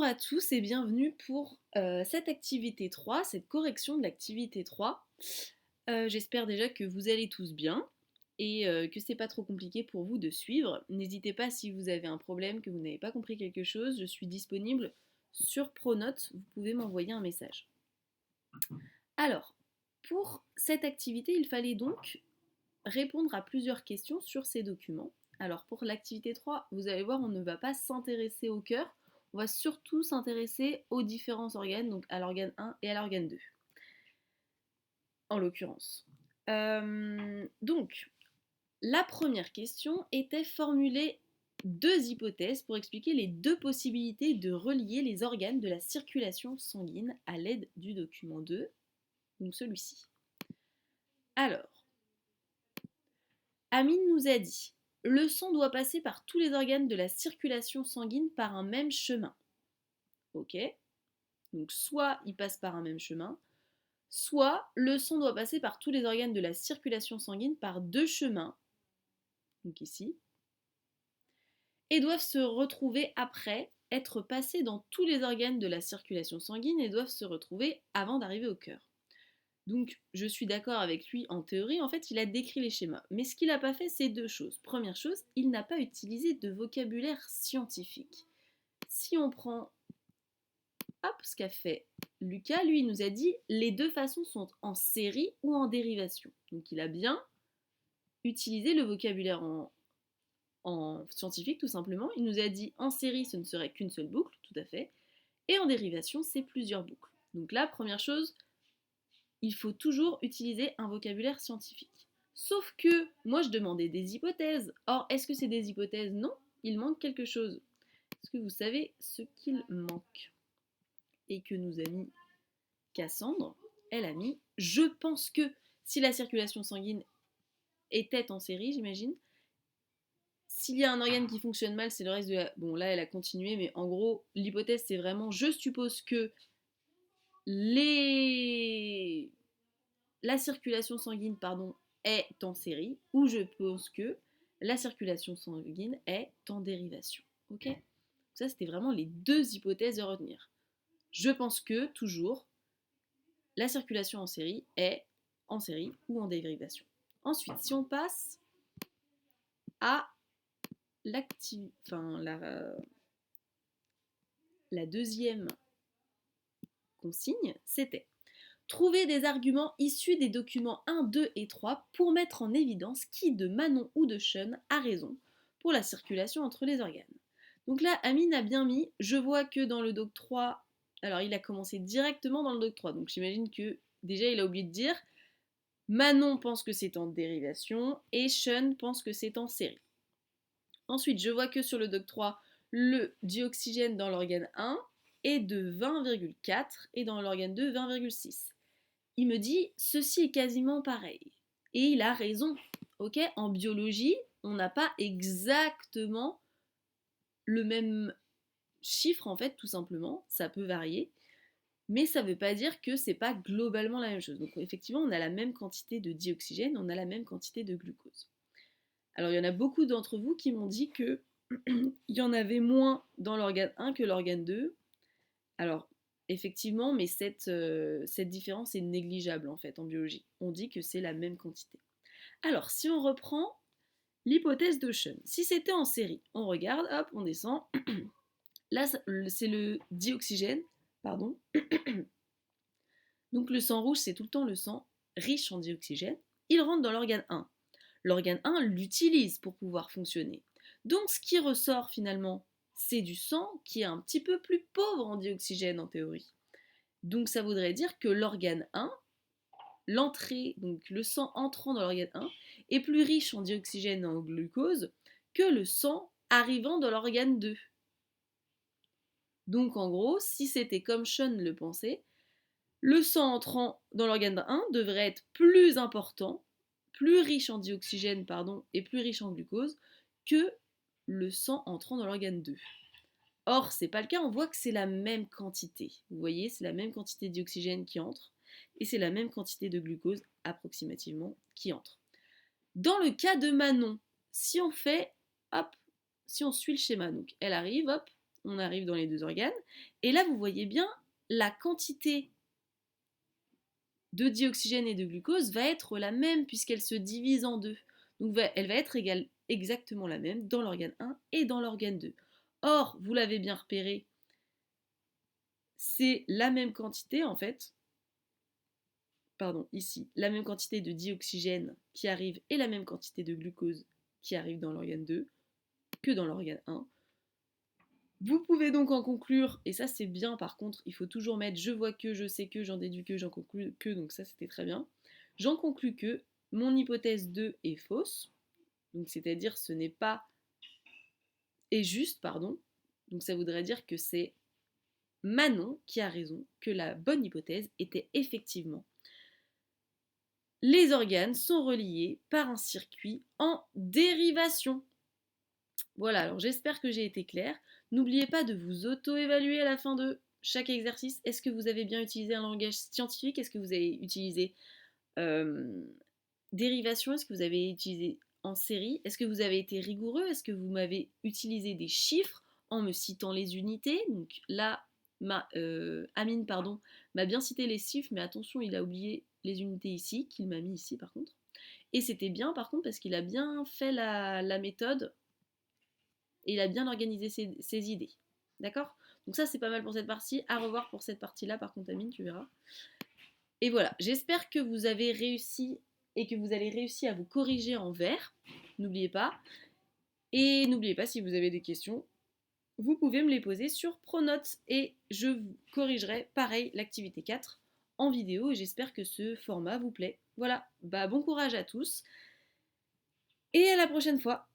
Bonjour à tous et bienvenue pour cette activité 3, cette correction de l'activité 3. J'espère déjà que vous allez tous bien et que c'est pas trop compliqué pour vous de suivre. N'hésitez pas si vous avez un problème, que vous n'avez pas compris quelque chose, je suis disponible sur Pronote, vous pouvez m'envoyer un message. Alors, pour cette activité, il fallait donc répondre à plusieurs questions sur ces documents. Alors pour l'activité 3, vous allez voir, on ne va pas s'intéresser au cœur, on va surtout s'intéresser aux différents organes, donc à l'organe 1 et à l'organe 2, en l'occurrence. Donc, la première question était formulée deux hypothèses pour expliquer les deux possibilités de relier les organes de la circulation sanguine à l'aide du document 2, donc celui-ci. Alors, Amine nous a dit: le sang doit passer par tous les organes de la circulation sanguine par un même chemin. Ok. Donc soit il passe par un même chemin, soit le sang doit passer par tous les organes de la circulation sanguine par deux chemins, donc ici, et doivent se retrouver après, être passés dans tous les organes de la circulation sanguine et doivent se retrouver avant d'arriver au cœur. Donc je suis d'accord avec lui en théorie, en fait il a décrit les schémas. Mais ce qu'il n'a pas fait, c'est deux choses. Première chose, il n'a pas utilisé de vocabulaire scientifique. Si on prend ce qu'a fait Lucas, lui il nous a dit les deux façons sont en série ou en dérivation. Donc il a bien utilisé le vocabulaire en scientifique tout simplement. Il nous a dit en série ce ne serait qu'une seule boucle, tout à fait, et en dérivation c'est plusieurs boucles. Donc là, première chose, il faut toujours utiliser un vocabulaire scientifique. Sauf que moi je demandais des hypothèses. Or, est-ce que c'est des hypothèses? Non, il manque quelque chose. Est-ce que vous savez ce qu'il manque? Et que nous a mis Cassandre, elle a mis je pense que si la circulation sanguine était en série, j'imagine, s'il y a un organe qui fonctionne mal, c'est le reste de la... Bon, là, elle a continué, mais en gros, l'hypothèse, c'est vraiment je suppose que les la circulation sanguine est en série, ou je pense que la circulation sanguine est en dérivation. Ok. Ça, c'était vraiment les deux hypothèses à retenir. Je pense que, toujours, la circulation en série est en série ou en dérivation. Ensuite, si on passe à la deuxième consigne, c'était trouver des arguments issus des documents 1, 2 et 3 pour mettre en évidence qui de Manon ou de Sean a raison pour la circulation entre les organes. Donc là, Amine a bien mis, je vois que dans le doc 3, alors il a commencé directement dans le doc 3, donc j'imagine que déjà il a oublié de dire, Manon pense que c'est en dérivation et Sean pense que c'est en série. Ensuite, je vois que sur le doc 3, le dioxygène dans l'organe 1 est de 20,4 et dans l'organe 2, 20,6. Il me dit ceci est quasiment pareil. Et il a raison. Ok, en biologie, on n'a pas exactement le même chiffre en fait, tout simplement. Ça peut varier, mais ça ne veut pas dire que c'est pas globalement la même chose. Donc effectivement, on a la même quantité de dioxygène, on a la même quantité de glucose. Alors il y en a beaucoup d'entre vous qui m'ont dit que il y en avait moins dans l'organe 1 que l'organe 2. Alors effectivement, mais cette différence est négligeable en fait en biologie. On dit que c'est la même quantité. Alors si on reprend l'hypothèse de Sean, si c'était en série, on regarde, hop, on descend. Là, c'est le dioxygène, pardon. Donc le sang rouge, c'est tout le temps le sang riche en dioxygène. Il rentre dans l'organe 1. L'organe 1 l'utilise pour pouvoir fonctionner. Donc ce qui ressort finalement, c'est du sang qui est un petit peu plus pauvre en dioxygène en théorie. Donc ça voudrait dire que l'organe 1, l'entrée, donc le sang entrant dans l'organe 1, est plus riche en dioxygène et en glucose que le sang arrivant dans l'organe 2. Donc en gros, si c'était comme Sean le pensait, le sang entrant dans l'organe 1 devrait être plus important, plus riche en dioxygène et plus riche en glucose que le sang entrant dans l'organe 2. Or, c'est pas le cas, on voit que c'est la même quantité. Vous voyez, c'est la même quantité de dioxygène qui entre et c'est la même quantité de glucose approximativement qui entre. Dans le cas de Manon, si on fait, hop, si on suit le schéma, donc elle arrive, hop, on arrive dans les deux organes. Et là, vous voyez bien, la quantité de dioxygène et de glucose va être la même puisqu'elle se divise en deux. Donc elle va être exactement la même dans l'organe 1 et dans l'organe 2. Or, vous l'avez bien repéré, c'est la même quantité en fait, pardon, ici, la même quantité de dioxygène qui arrive et la même quantité de glucose qui arrive dans l'organe 2 que dans l'organe 1. Vous pouvez donc en conclure, et ça c'est bien par contre, il faut toujours mettre je vois que, je sais que, j'en déduis que, j'en conclus que, donc ça c'était très bien. J'en conclus que mon hypothèse 2 est fausse, donc c'est-à-dire ce n'est pas est juste, pardon, donc ça voudrait dire que c'est Manon qui a raison, que la bonne hypothèse était effectivement les organes sont reliés par un circuit en dérivation. Voilà, alors j'espère que j'ai été claire. N'oubliez pas de vous auto-évaluer à la fin de chaque exercice. Est-ce que vous avez bien utilisé un langage scientifique? Est-ce que vous avez utilisé dérivation? Est-ce que vous avez utilisé en série? Est-ce que vous avez été rigoureux? Est-ce que vous m'avez utilisé des chiffres en me citant les unités? Donc là, Amine m'a bien cité les chiffres, mais attention, il a oublié les unités ici, qu'il m'a mis ici par contre. Et c'était bien par contre parce qu'il a bien fait la méthode et il a bien organisé ses idées. D'accord? Donc ça c'est pas mal pour cette partie. À revoir pour cette partie-là par contre Amine, tu verras. Et voilà, j'espère que vous avez réussi et que vous allez réussir à vous corriger en vert. N'oubliez pas. Et n'oubliez pas, si vous avez des questions, vous pouvez me les poser sur Pronote et je vous corrigerai pareil l'activité 4 en vidéo et j'espère que ce format vous plaît. Voilà, bon courage à tous et à la prochaine fois.